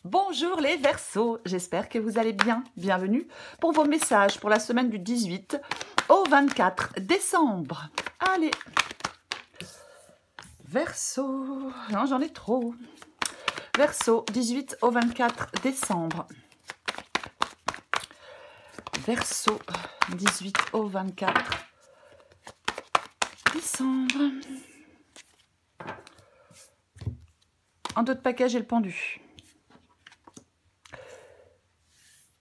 Bonjour les Verseaux, j'espère que vous allez bien. Bienvenue pour vos messages pour la semaine du 18 au 24 décembre. Allez, Verseau, non j'en ai trop. Verseau, 18 au 24 décembre. Verseau, 18 au 24 décembre. En d'autres paquets, j'ai le pendu.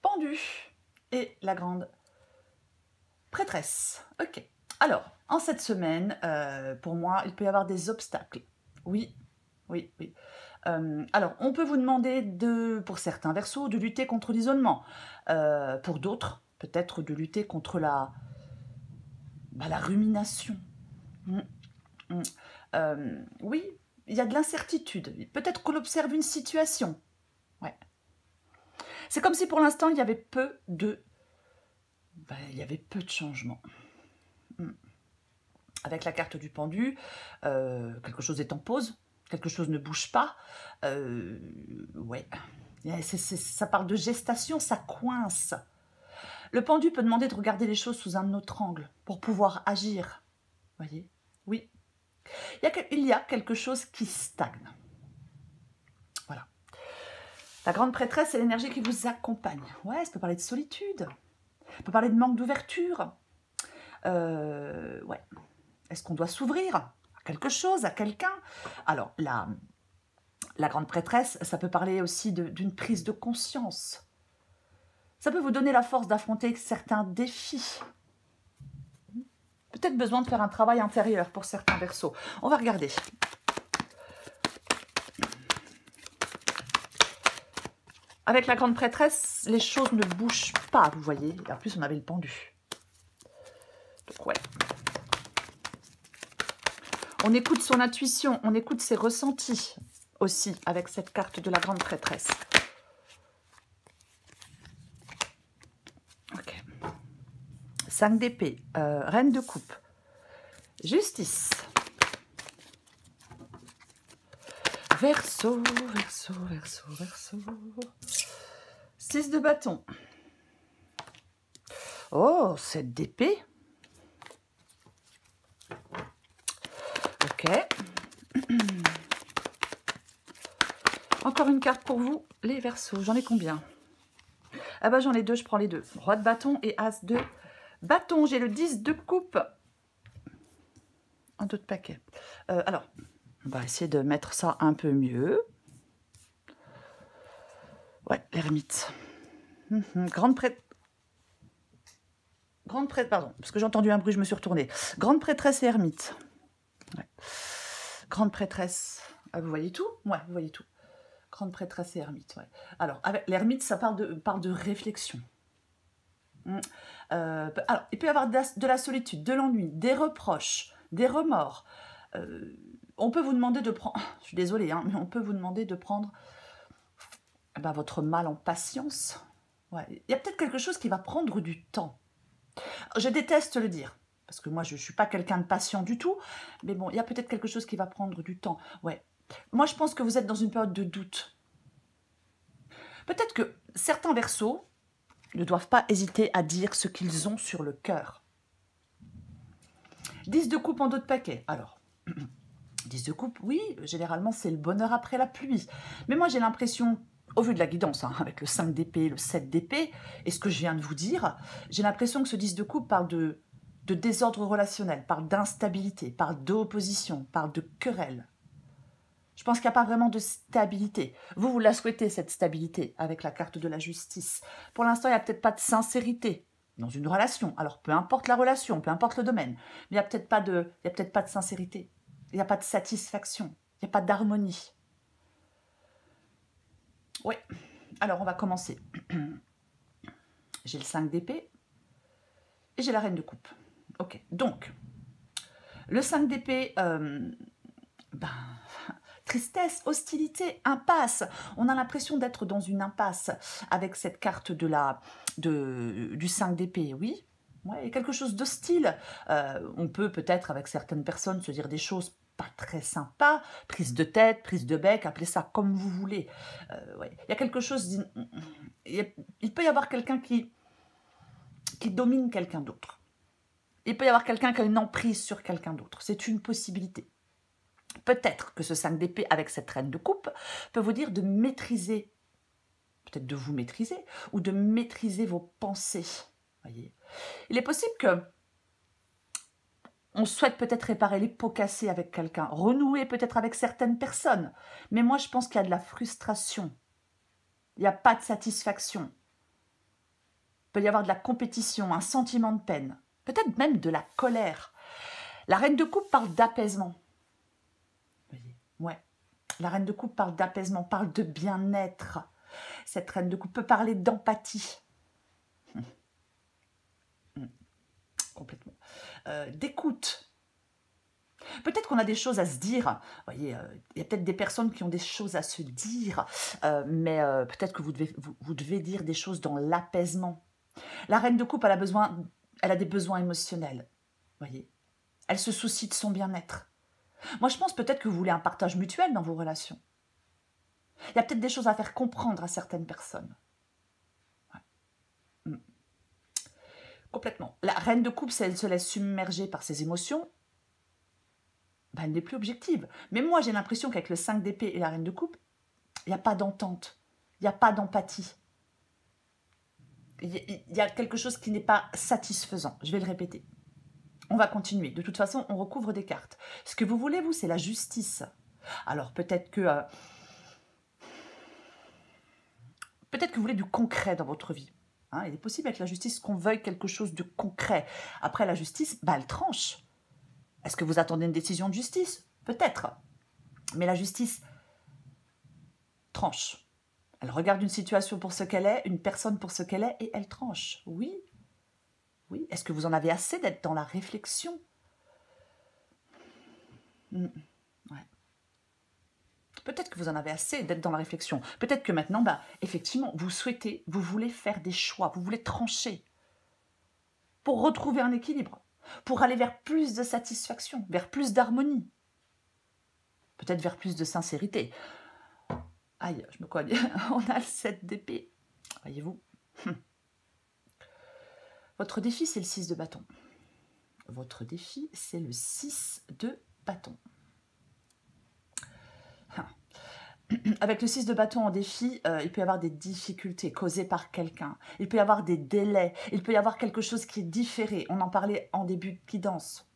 Pendu et la grande prêtresse. Ok. Alors, en cette semaine, pour moi, il peut y avoir des obstacles. Oui, oui, oui. Alors, on peut vous demander, pour certains Verseaux, de lutter contre l'isolement. Pour d'autres, peut-être de lutter contre la rumination. Oui, il y a de l'incertitude. Peut-être qu'on observe une situation. Ouais. C'est comme si pour l'instant, il y avait peu de changements. Avec la carte du pendu, quelque chose est en pause, quelque chose ne bouge pas. Ouais, ça parle de gestation, ça coince. Le pendu peut demander de regarder les choses sous un autre angle pour pouvoir agir. Voyez? Oui. Il y a quelque chose qui stagne. Voilà. La grande prêtresse, c'est l'énergie qui vous accompagne. Ouais, ça peut parler de solitude. Ça peut parler de manque d'ouverture. Ouais. Est-ce qu'on doit s'ouvrir à quelque chose, à quelqu'un? Alors, la grande prêtresse, ça peut parler aussi d'une prise de conscience. Ça peut vous donner la force d'affronter certains défis. Peut-être besoin de faire un travail intérieur pour certains Verseaux. On va regarder. Avec la grande prêtresse, les choses ne bougent pas, vous voyez. En plus, on avait le pendu. Donc, ouais. On écoute son intuition, on écoute ses ressentis aussi avec cette carte de la grande prêtresse. Ok. 5 d'épée, reine de coupe, justice. Verseau, Verseau, Verseau, Verseau. 6 de bâton. Oh, 7 d'épée. Ok. Encore une carte pour vous, les Verseaux. J'en ai combien? Ah bah j'en ai 2, je prends les 2. Roi de bâton et as de bâton. J'ai le 10 de coupe. Un autre paquet. Alors, on va essayer de mettre ça un peu mieux. Ouais, l'ermite. Grande prêtresse, pardon, parce que j'ai entendu un bruit, je me suis retournée. Grande prêtresse et ermite. Ouais. Grande prêtresse. Ah, vous voyez tout? Ouais, vous voyez tout. Grande prêtresse et ermite, ouais. Alors, avec l'ermite, ça parle de réflexion. Alors, il peut y avoir de la solitude, de l'ennui, des reproches, des remords. On peut vous demander de prendre... Je suis désolée, hein, mais on peut vous demander de prendre votre mal en patience. Ouais. Il y a peut-être quelque chose qui va prendre du temps. Je déteste le dire, parce que moi, je ne suis pas quelqu'un de patient du tout, mais bon, il y a peut-être quelque chose qui va prendre du temps. Ouais. Moi, je pense que vous êtes dans une période de doute. Peut-être que certains Verseaux ne doivent pas hésiter à dire ce qu'ils ont sur le cœur. 10 de coupe en dos de paquet. Alors, 10 de coupe, oui, généralement, c'est le bonheur après la pluie. Mais moi, j'ai l'impression, au vu de la guidance, hein, avec le 5 d'épée, le 7 d'épée, et ce que je viens de vous dire, j'ai l'impression que ce 10 de coupe parle de désordre relationnel, parle d'instabilité, parle d'opposition, parle de querelle. Je pense qu'il n'y a pas vraiment de stabilité. Vous la souhaitez, cette stabilité, avec la carte de la justice. Pour l'instant, il n'y a peut-être pas de sincérité dans une relation. Alors, peu importe la relation, peu importe le domaine, mais il n'y a peut-être pas de sincérité. Il n'y a pas de satisfaction. Il n'y a pas d'harmonie. Oui. Alors, on va commencer. J'ai le 5 d'épée et j'ai la reine de coupe. Ok. Donc, le 5 d'épée... tristesse, hostilité, impasse. On a l'impression d'être dans une impasse avec cette carte du 5 d'épée, oui. Ouais, quelque chose d'hostile. On peut peut-être, avec certaines personnes, se dire des choses pas très sympa, prise de tête, prise de bec, appelez ça comme vous voulez. Ouais. Il y a quelque chose, il peut y avoir quelqu'un qui domine quelqu'un d'autre. Il peut y avoir quelqu'un qui a une emprise sur quelqu'un d'autre. C'est une possibilité. Peut-être que ce 5 d'épée avec cette reine de coupe peut vous dire de maîtriser, peut-être de vous maîtriser, ou de maîtriser vos pensées. Voyez. Il est possible que on souhaite peut-être réparer les pots cassés avec quelqu'un, renouer peut-être avec certaines personnes. Mais moi, je pense qu'il y a de la frustration. Il n'y a pas de satisfaction. Il peut y avoir de la compétition, un sentiment de peine, peut-être même de la colère. La reine de coupe parle d'apaisement. Ouais, la reine de coupe parle d'apaisement, parle de bien-être. Cette reine de coupe peut parler d'empathie. Complètement. D'écoute. Peut-être qu'on a des choses à se dire. Vous voyez, il y a peut-être des personnes qui ont des choses à se dire, mais peut-être que vous devez dire des choses dans l'apaisement. La reine de coupe, elle a des besoins émotionnels. Voyez, elle se soucie de son bien-être. Moi, je pense peut-être que vous voulez un partage mutuel dans vos relations. Il y a peut-être des choses à faire comprendre à certaines personnes. Ouais. Complètement. La reine de coupe, si elle se laisse submerger par ses émotions, ben, elle n'est plus objective. Mais moi, j'ai l'impression qu'avec le 5 d'épée et la reine de coupe, il n'y a pas d'entente, il n'y a pas d'empathie. Il y a quelque chose qui n'est pas satisfaisant. Je vais le répéter. On va continuer. De toute façon, on recouvre des cartes. Ce que vous voulez, vous, c'est la justice. Alors, peut-être que vous voulez du concret dans votre vie. Hein, il est possible avec la justice qu'on veuille quelque chose de concret. Après, la justice, bah, elle tranche. Est-ce que vous attendez une décision de justice? Peut-être. Mais la justice tranche. Elle regarde une situation pour ce qu'elle est, une personne pour ce qu'elle est, et elle tranche. Oui. Oui. Est-ce que vous en avez assez d'être dans la réflexion? Ouais. Peut-être que vous en avez assez d'être dans la réflexion. Peut-être que maintenant, bah, effectivement, vous voulez faire des choix, vous voulez trancher pour retrouver un équilibre, pour aller vers plus de satisfaction, vers plus d'harmonie, peut-être vers plus de sincérité. Aïe, je me cogne. On a le 7 d'épée. Voyez-vous. Votre défi, c'est le 6 de bâton. Votre défi, c'est le 6 de bâton. Avec le 6 de bâton en défi, il peut y avoir des difficultés causées par quelqu'un. Il peut y avoir des délais. Il peut y avoir quelque chose qui est différé. On en parlait en début de guidance.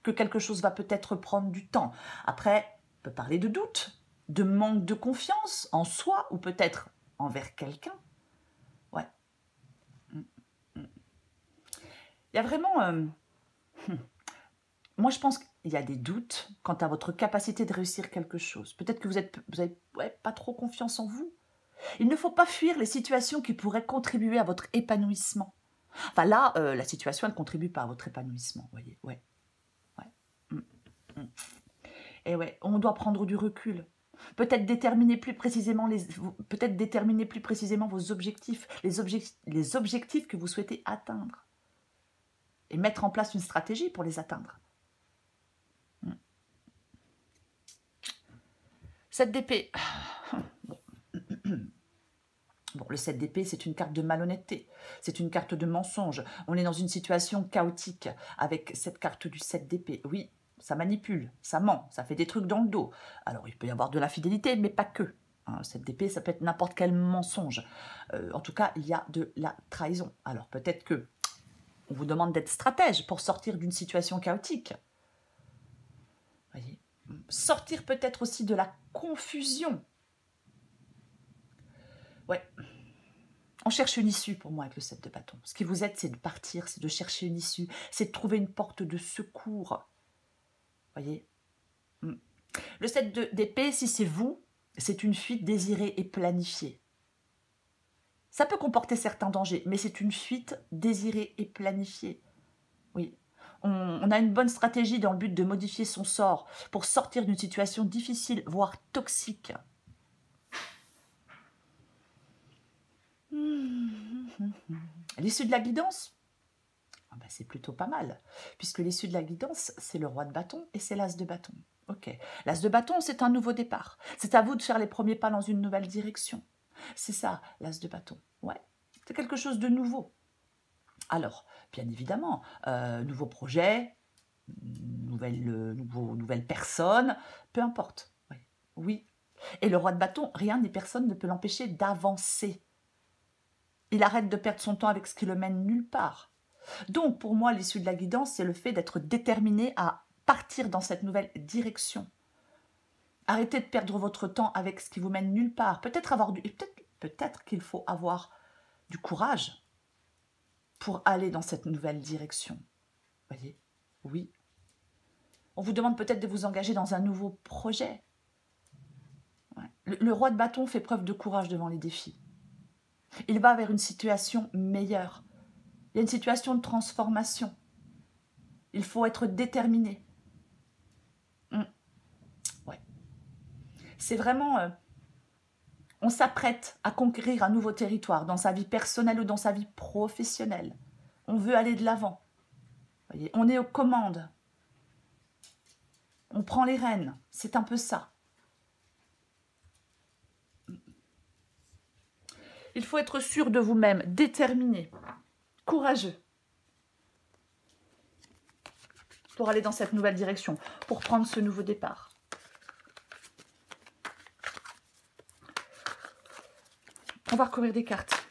Que quelque chose va peut-être prendre du temps. Après, on peut parler de doute, de manque de confiance en soi ou peut-être envers quelqu'un. Ouais. Il y a vraiment... Moi, je pense qu'il y a des doutes quant à votre capacité de réussir quelque chose. Peut-être que vous n'avez pas trop confiance en vous. Il ne faut pas fuir les situations qui pourraient contribuer à votre épanouissement. Enfin là, la situation, elle ne contribue pas à votre épanouissement, vous voyez. Ouais. Et ouais, on doit prendre du recul. Peut-être déterminer plus précisément vos objectifs, les objectifs que vous souhaitez atteindre. Et mettre en place une stratégie pour les atteindre. 7 d'épée. Bon, le 7 d'épée, c'est une carte de malhonnêteté. C'est une carte de mensonge. On est dans une situation chaotique avec cette carte du 7 d'épée. Oui, ça manipule, ça ment, ça fait des trucs dans le dos. Alors, il peut y avoir de l'infidélité, mais pas que. Hein, 7 d'épée, ça peut être n'importe quel mensonge. En tout cas, il y a de la trahison. Alors, peut-être que on vous demande d'être stratège pour sortir d'une situation chaotique. Voyez. Sortir peut-être aussi de la confusion. Ouais. On cherche une issue pour moi avec le 7 de bâton. Ce qui vous aide, c'est de partir, c'est de chercher une issue, c'est de trouver une porte de secours. Voyez. Le 7 d'épée, si c'est vous, c'est une fuite désirée et planifiée. Ça peut comporter certains dangers, mais c'est une fuite désirée et planifiée. Oui. On a une bonne stratégie dans le but de modifier son sort pour sortir d'une situation difficile, voire toxique. L'issue de la guidance, c'est plutôt pas mal, puisque l'issue de la guidance, c'est le roi de bâton et c'est l'as de bâton. Ok. L'as de bâton, c'est un nouveau départ. C'est à vous de faire les premiers pas dans une nouvelle direction. C'est ça, l'as de bâton. Ouais, c'est quelque chose de nouveau. Alors, bien évidemment, nouveau projet, nouvelle personne, peu importe. Oui. Oui. Et le roi de bâton, rien ni personne ne peut l'empêcher d'avancer. Il arrête de perdre son temps avec ce qui le mène nulle part. Donc, pour moi, l'issue de la guidance, c'est le fait d'être déterminé à partir dans cette nouvelle direction. Arrêtez de perdre votre temps avec ce qui vous mène nulle part. Peut-être qu'il faut avoir du courage pour aller dans cette nouvelle direction. Voyez? Oui. On vous demande peut-être de vous engager dans un nouveau projet. Ouais. Le roi de bâton fait preuve de courage devant les défis. Il va vers une situation meilleure. Il y a une situation de transformation. Il faut être déterminé. Ouais. C'est vraiment... on s'apprête à conquérir un nouveau territoire dans sa vie personnelle ou dans sa vie professionnelle. On veut aller de l'avant. Voyez, on est aux commandes. On prend les rênes. C'est un peu ça. Il faut être sûr de vous-même, déterminé, courageux pour aller dans cette nouvelle direction, pour prendre ce nouveau départ. On va recouvrir des cartes.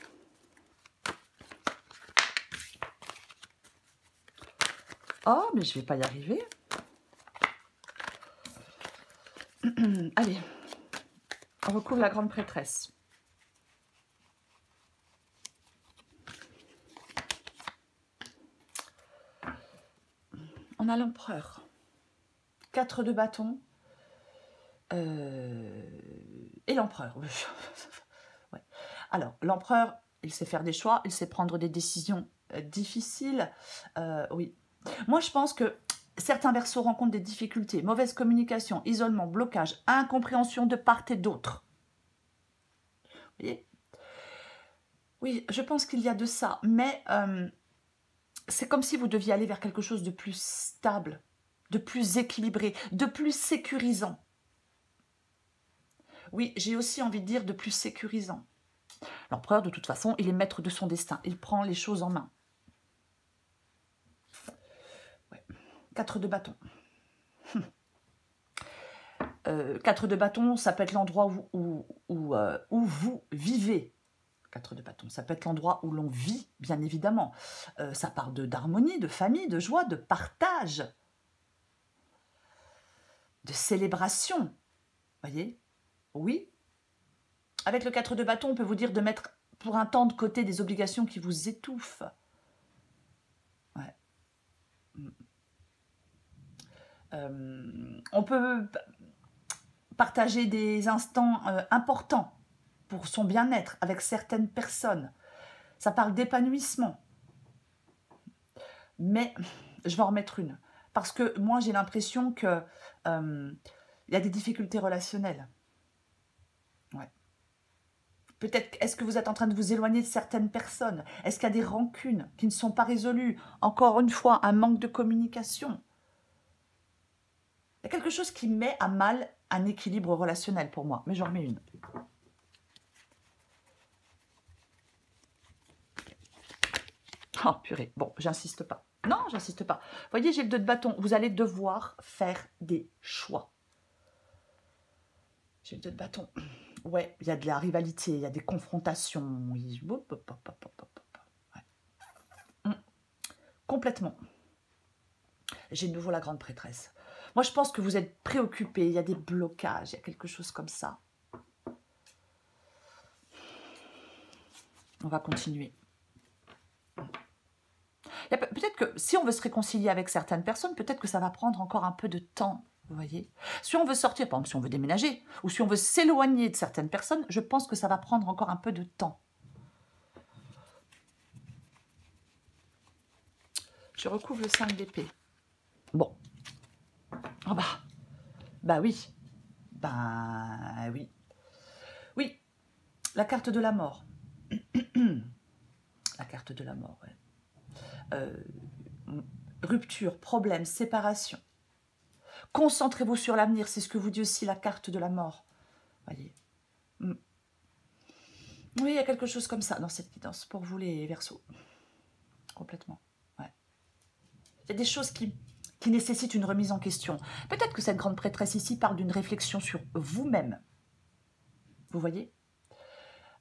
Oh, mais je ne vais pas y arriver. Allez, on recouvre la grande prêtresse. On a l'empereur. 4 de bâton. Et l'empereur. Ouais. Alors, l'empereur, il sait faire des choix, il sait prendre des décisions difficiles. Oui. Moi, je pense que certains verseaux rencontrent des difficultés, mauvaise communication, isolement, blocage, incompréhension de part et d'autre. Vous voyez? Oui, je pense qu'il y a de ça, mais c'est comme si vous deviez aller vers quelque chose de plus stable, de plus équilibré, de plus sécurisant. Oui, j'ai aussi envie de dire de plus sécurisant. L'empereur, de toute façon, il est maître de son destin. Il prend les choses en main. Ouais. 4 de bâton. 4 de bâton, ça peut être l'endroit où vous vivez. 4 de bâton, ça peut être l'endroit où l'on vit, bien évidemment. Ça parle d'harmonie, de famille, de joie, de partage, de célébration. Voyez? Oui. Avec le 4 de bâton, on peut vous dire de mettre pour un temps de côté des obligations qui vous étouffent. Ouais. On peut partager des instants importants pour son bien-être avec certaines personnes. Ça parle d'épanouissement. Mais je vais en remettre une. Parce que moi, j'ai l'impression qu'il y a des difficultés relationnelles. Ouais. Peut-être, est-ce que vous êtes en train de vous éloigner de certaines personnes? Est-ce qu'il y a des rancunes qui ne sont pas résolues? Encore une fois, un manque de communication. Il y a quelque chose qui met à mal un équilibre relationnel pour moi. Mais j'en remets une. Oh purée, bon, j'insiste pas. Non, j'insiste pas. Vous voyez, j'ai le 2 de bâton. Vous allez devoir faire des choix. J'ai le 2 de bâton. Ouais, il y a de la rivalité, il y a des confrontations. Ouais. Complètement. J'ai de nouveau la grande prêtresse. Moi, je pense que vous êtes préoccupés, il y a des blocages, il y a quelque chose comme ça. On va continuer. Peut-être que si on veut se réconcilier avec certaines personnes, peut-être que ça va prendre encore un peu de temps, vous voyez. Si on veut sortir, par exemple, si on veut déménager, ou si on veut s'éloigner de certaines personnes, je pense que ça va prendre encore un peu de temps. Je recouvre le 5 d'épée. Bon. Oh bah oui. Bah oui. Oui. La carte de la mort. La carte de la mort, ouais. Rupture, problème, séparation. Concentrez-vous sur l'avenir, c'est ce que vous dit aussi la carte de la mort. Voyez. Oui, il y a quelque chose comme ça dans cette guidance pour vous les Verseaux. Complètement. Ouais. Il y a des choses qui nécessitent une remise en question. Peut-être que cette grande prêtresse ici parle d'une réflexion sur vous-même. Vous voyez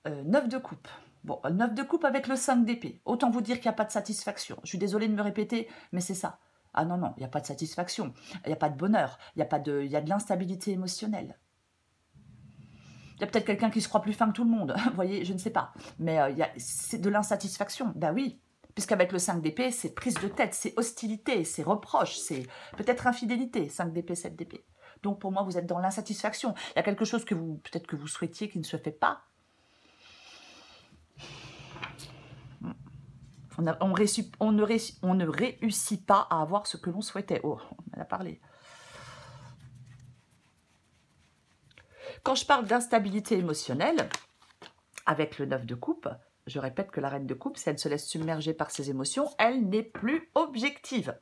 9 de coupe. Bon, 9 de coupe avec le 5 d'épée. Autant vous dire qu'il n'y a pas de satisfaction. Je suis désolée de me répéter, mais c'est ça. Ah non, non, il n'y a pas de satisfaction. Il n'y a pas de bonheur. Il y a de l'instabilité émotionnelle. Il y a peut-être quelqu'un qui se croit plus fin que tout le monde. Vous voyez, je ne sais pas. Mais c'est de l'insatisfaction. Ben oui. Puisqu'avec le 5 d'épée, c'est prise de tête, c'est hostilité, c'est reproche, c'est peut-être infidélité. 5 d'épée, 7 d'épée. Donc pour moi, vous êtes dans l'insatisfaction. Il y a quelque chose que peut-être que vous souhaitiez qui ne se fait pas. On ne réussit pas à avoir ce que l'on souhaitait. Oh, on en a parlé. Quand je parle d'instabilité émotionnelle, avec le 9 de coupe, je répète que la reine de coupe, si elle se laisse submerger par ses émotions, elle n'est plus objective.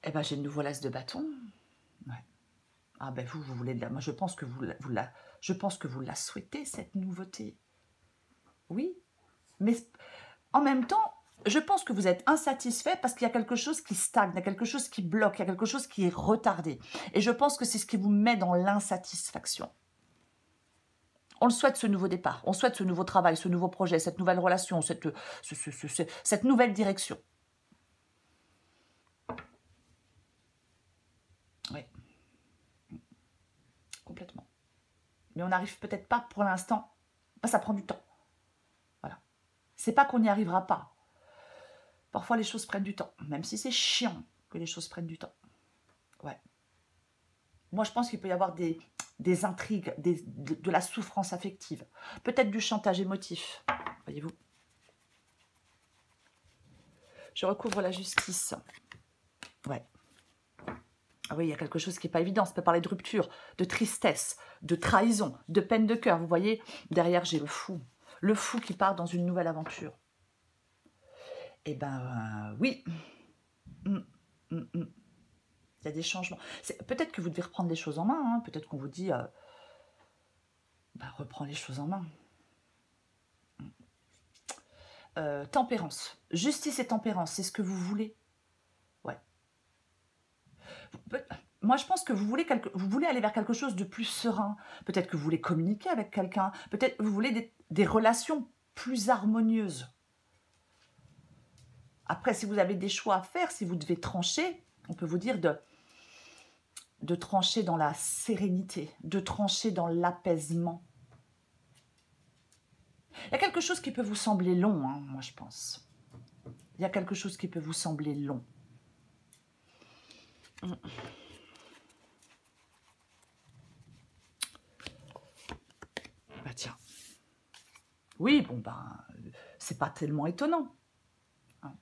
Eh bien, j'ai de nouveau l'as de bâton. Ouais. Ah ben vous voulez de la... Moi, je pense que vous la souhaitez, cette nouveauté. Oui, mais en même temps, je pense que vous êtes insatisfait parce qu'il y a quelque chose qui stagne, il y a quelque chose qui bloque, il y a quelque chose qui est retardé. Et je pense que c'est ce qui vous met dans l'insatisfaction. On le souhaite, ce nouveau départ, on souhaite ce nouveau travail, ce nouveau projet, cette nouvelle relation, cette nouvelle direction. Oui, complètement. Mais on n'arrive peut-être pas pour l'instant, ça prend du temps. Voilà. C'est pas qu'on n'y arrivera pas. Parfois, les choses prennent du temps, même si c'est chiant que les choses prennent du temps. Ouais. Moi, je pense qu'il peut y avoir des intrigues, de la souffrance affective, peut-être du chantage émotif, voyez-vous. Je recouvre la justice. Ouais. Ah oui, il y a quelque chose qui n'est pas évident. Ça peut parler de rupture, de tristesse, de trahison, de peine de cœur. Vous voyez, derrière, j'ai le fou. Le fou qui part dans une nouvelle aventure. Eh ben, oui. Il y a des changements. Peut-être que vous devez reprendre les choses en main. Hein. Peut-être qu'on vous dit, reprends les choses en main. Tempérance. Justice et tempérance, c'est ce que vous voulez. Ouais. Moi, je pense que vous voulez aller vers quelque chose de plus serein. Peut-être que vous voulez communiquer avec quelqu'un. Peut-être que vous voulez des relations plus harmonieuses. Après, si vous avez des choix à faire, si vous devez trancher, on peut vous dire de trancher dans la sérénité, de trancher dans l'apaisement. Il y a quelque chose qui peut vous sembler long, hein, moi je pense. Il y a quelque chose qui peut vous sembler long. Bah tiens. Oui, bon c'est pas tellement étonnant. Hein.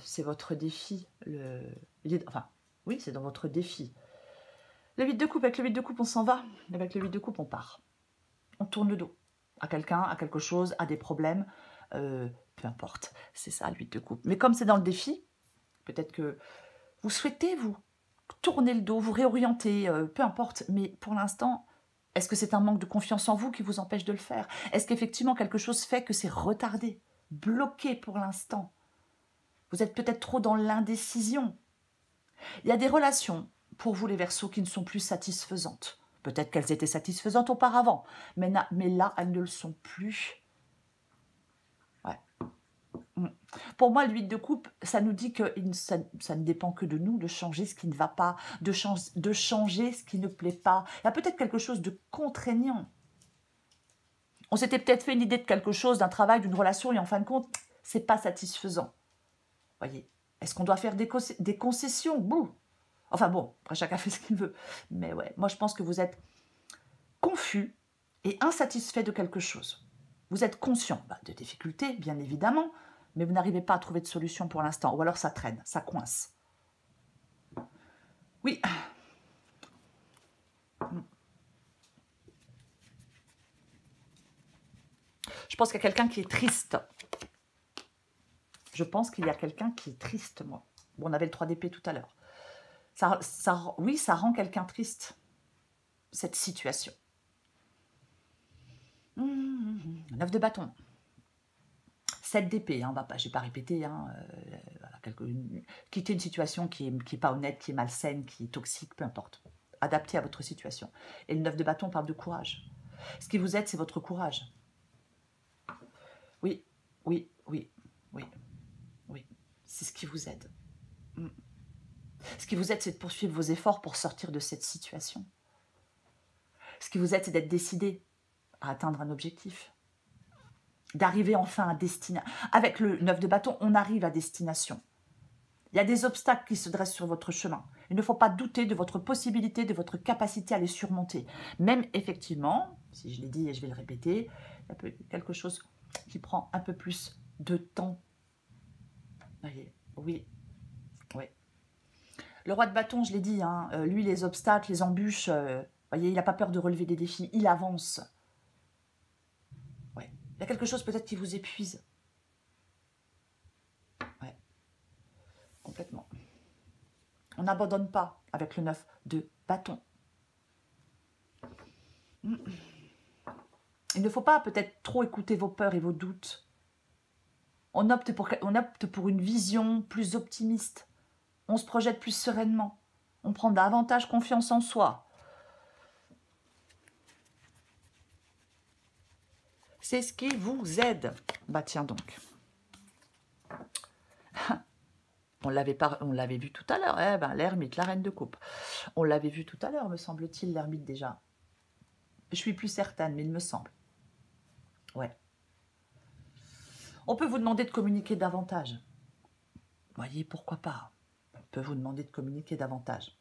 C'est votre défi. Enfin, oui, c'est dans votre défi. Le 8 de coupe, avec le 8 de coupe, on s'en va. Avec le 8 de coupe, on part. On tourne le dos à quelqu'un, à quelque chose, à des problèmes. Peu importe, c'est ça, le 8 de coupe. Mais comme c'est dans le défi, peut-être que vous souhaitez, vous, tourner le dos, vous réorienter, peu importe. Mais pour l'instant, est-ce que c'est un manque de confiance en vous qui vous empêche de le faire? Est-ce qu'effectivement quelque chose fait que c'est retardé, bloqué pour l'instant? Vous êtes peut-être trop dans l'indécision. Il y a des relations, pour vous les Verseaux, qui ne sont plus satisfaisantes. Peut-être qu'elles étaient satisfaisantes auparavant, mais là, elles ne le sont plus. Ouais. Pour moi, le 8 de coupe, ça nous dit que ça ne dépend que de nous de changer ce qui ne va pas, de changer ce qui ne plaît pas. Il y a peut-être quelque chose de contraignant. On s'était peut-être fait une idée de quelque chose, d'un travail, d'une relation, et en fin de compte, c'est pas satisfaisant. Voyez, est-ce qu'on doit faire des concessions? Bouh. Enfin bon, après chacun fait ce qu'il veut. Mais ouais, moi je pense que vous êtes confus et insatisfait de quelque chose. Vous êtes conscient de difficultés, bien évidemment, mais vous n'arrivez pas à trouver de solution pour l'instant. Ou alors ça traîne, ça coince. Oui. Je pense qu'il y a quelqu'un qui est triste. Je pense qu'il y a quelqu'un qui est triste, moi. Bon, on avait le 3 d'épée tout à l'heure. Oui, ça rend quelqu'un triste, cette situation. 9 de bâton. 7 d'épée, hein, je n'ai pas répété. Hein, voilà, quitter une situation qui est pas honnête, qui est malsaine, qui est toxique, peu importe. Adapté à votre situation. Et le 9 de bâton parle de courage. Ce qui vous aide, c'est votre courage. Oui, oui, oui, oui, oui. C'est ce qui vous aide. Ce qui vous aide, c'est de poursuivre vos efforts pour sortir de cette situation. Ce qui vous aide, c'est d'être décidé à atteindre un objectif. D'arriver enfin à destination. Avec le 9 de bâton, on arrive à destination. Il y a des obstacles qui se dressent sur votre chemin. Il ne faut pas douter de votre possibilité, de votre capacité à les surmonter. Même effectivement, si je l'ai dit et je vais le répéter, il y a quelque chose qui prend un peu plus de temps. Voyez, oui, oui. Le roi de bâton, je l'ai dit, hein, lui, les obstacles, les embûches, voyez, il n'a pas peur de relever des défis, il avance. Ouais. Il y a quelque chose peut-être qui vous épuise. Ouais. Complètement. On n'abandonne pas avec le 9 de bâton. Il ne faut pas peut-être trop écouter vos peurs et vos doutes. On opte pour une vision plus optimiste. On se projette plus sereinement. On prend davantage confiance en soi. C'est ce qui vous aide. Bah tiens donc. On l'avait vu tout à l'heure. Eh ben, l'ermite, la reine de coupe. On l'avait vu tout à l'heure, me semble-t-il, l'ermite déjà. Je suis plus certaine, mais il me semble. Ouais. On peut vous demander de communiquer davantage. Voyez, pourquoi pas. On peut vous demander de communiquer davantage.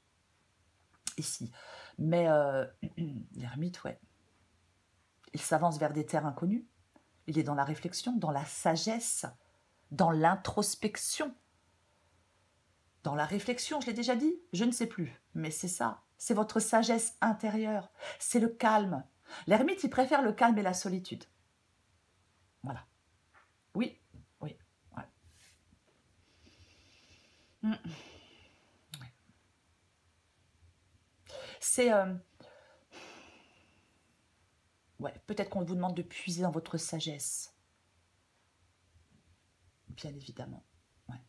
Ici. Mais l'ermite, ouais. Il s'avance vers des terres inconnues. Il est dans la réflexion, dans la sagesse, dans l'introspection. Dans la réflexion, je l'ai déjà dit, je ne sais plus. Mais c'est ça, c'est votre sagesse intérieure. C'est le calme. L'ermite, il préfère le calme et la solitude. Voilà. Oui, oui, ouais. Ouais. C'est... ouais, peut-être qu'on vous demande de puiser dans votre sagesse. Bien évidemment. Ouais.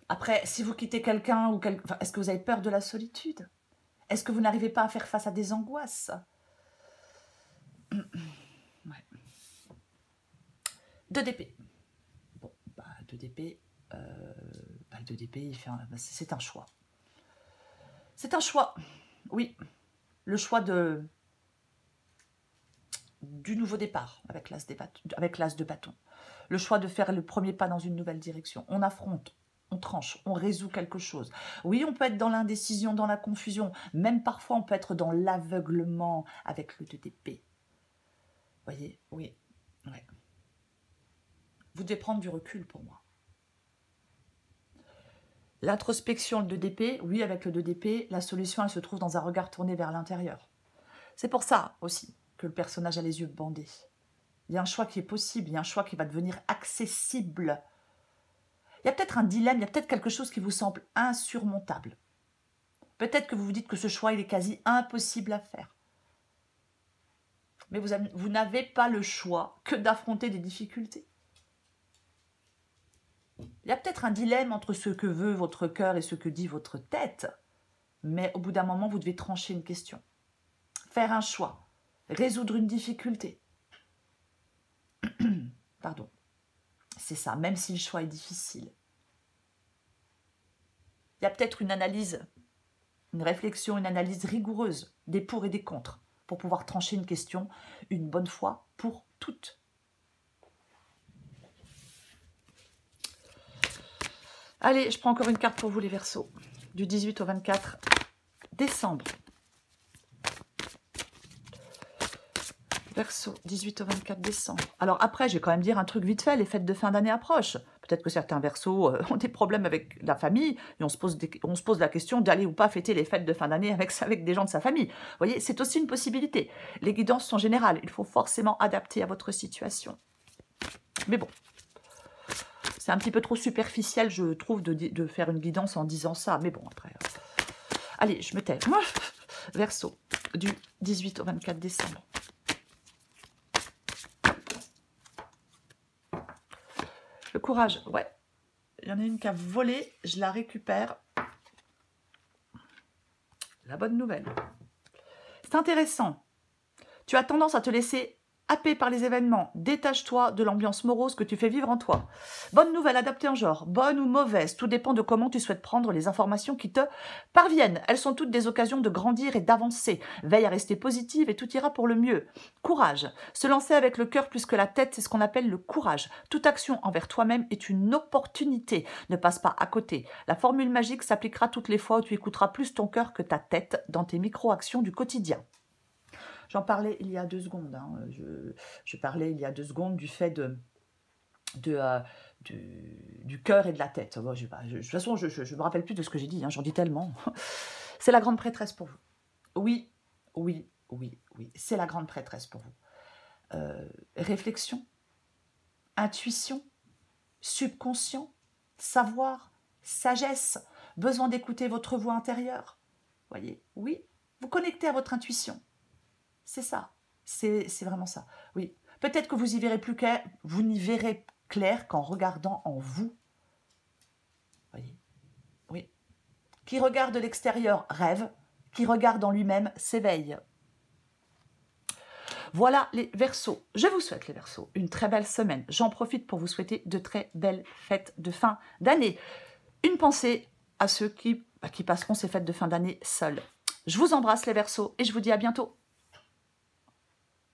Après, si vous quittez quelqu'un, enfin, est-ce que vous avez peur de la solitude? Est-ce que vous n'arrivez pas à faire face à des angoisses? Ouais. 2 d'épée. Bon, 2 d'épée. Le 2 d'épée, c'est un choix. C'est un choix. Oui. Le choix du nouveau départ avec l'as de bâton. Le choix de faire le premier pas dans une nouvelle direction. On affronte, on tranche, on résout quelque chose. Oui, on peut être dans l'indécision, dans la confusion. Même parfois, on peut être dans l'aveuglement avec le 2 d'épée. Voyez, oui. Ouais. Vous devez prendre du recul pour moi. L'introspection, le 2 d'épée, oui, avec le 2 d'épée, la solution, elle se trouve dans un regard tourné vers l'intérieur. C'est pour ça aussi que le personnage a les yeux bandés. Il y a un choix qui est possible, il y a un choix qui va devenir accessible. Il y a peut-être un dilemme, il y a peut-être quelque chose qui vous semble insurmontable. Peut-être que vous vous dites que ce choix, il est quasi impossible à faire. Mais vous n'avez pas le choix que d'affronter des difficultés. Il y a peut-être un dilemme entre ce que veut votre cœur et ce que dit votre tête. Mais au bout d'un moment, vous devez trancher une question. Faire un choix. Résoudre une difficulté. Pardon. C'est ça, même si le choix est difficile. Il y a peut-être une analyse, une réflexion, une analyse rigoureuse des pour et des contre pour pouvoir trancher une question une bonne fois pour toutes. Allez, je prends encore une carte pour vous les Verseaux. Du 18 au 24 décembre. Verseau, 18 au 24 décembre. Alors après, je vais quand même dire un truc vite fait, les fêtes de fin d'année approchent. Peut-être que certains Verseaux ont des problèmes avec la famille, et on se pose la question d'aller ou pas fêter les fêtes de fin d'année avec des gens de sa famille. Vous voyez, c'est aussi une possibilité. Les guidances sont générales, il faut forcément adapter à votre situation. Mais bon, C'est un petit peu trop superficiel, je trouve, de faire une guidance en disant ça. Mais bon, après... Allez, je me tais. Verseau, du 18 au 24 décembre. Le courage, ouais. Il y en a une qui a volé, je la récupère. La bonne nouvelle. C'est intéressant. Tu as tendance à te laisser happer par les événements. Détache-toi de l'ambiance morose que tu fais vivre en toi. Bonne nouvelle, adaptée en genre. Bonne ou mauvaise, tout dépend de comment tu souhaites prendre les informations qui te parviennent. Elles sont toutes des occasions de grandir et d'avancer. Veille à rester positive et tout ira pour le mieux. Courage. Se lancer avec le cœur plus que la tête, c'est ce qu'on appelle le courage. Toute action envers toi-même est une opportunité. Ne passe pas à côté. La formule magique s'appliquera toutes les fois où tu écouteras plus ton cœur que ta tête dans tes micro-actions du quotidien. J'en parlais il y a 2 secondes. Hein. Je parlais il y a 2 secondes du fait du cœur et de la tête. Bon, de toute façon, je ne me rappelle plus de ce que j'ai dit. Hein. J'en dis tellement. C'est la grande prêtresse pour vous. Oui, oui, oui, oui. C'est la grande prêtresse pour vous. Réflexion, intuition, subconscient, savoir, sagesse, besoin d'écouter votre voix intérieure. Voyez, oui, vous connectez à votre intuition. C'est ça, c'est vraiment ça. Oui, peut-être que vous y verrez plus clair, vous n'y verrez clair qu'en regardant en vous. Voyez, oui. Qui regarde l'extérieur rêve, qui regarde en lui-même s'éveille. Voilà les Verseaux. Je vous souhaite les Verseaux une très belle semaine. J'en profite pour vous souhaiter de très belles fêtes de fin d'année. Une pensée à ceux qui passeront ces fêtes de fin d'année seuls. Je vous embrasse les Verseaux et je vous dis à bientôt.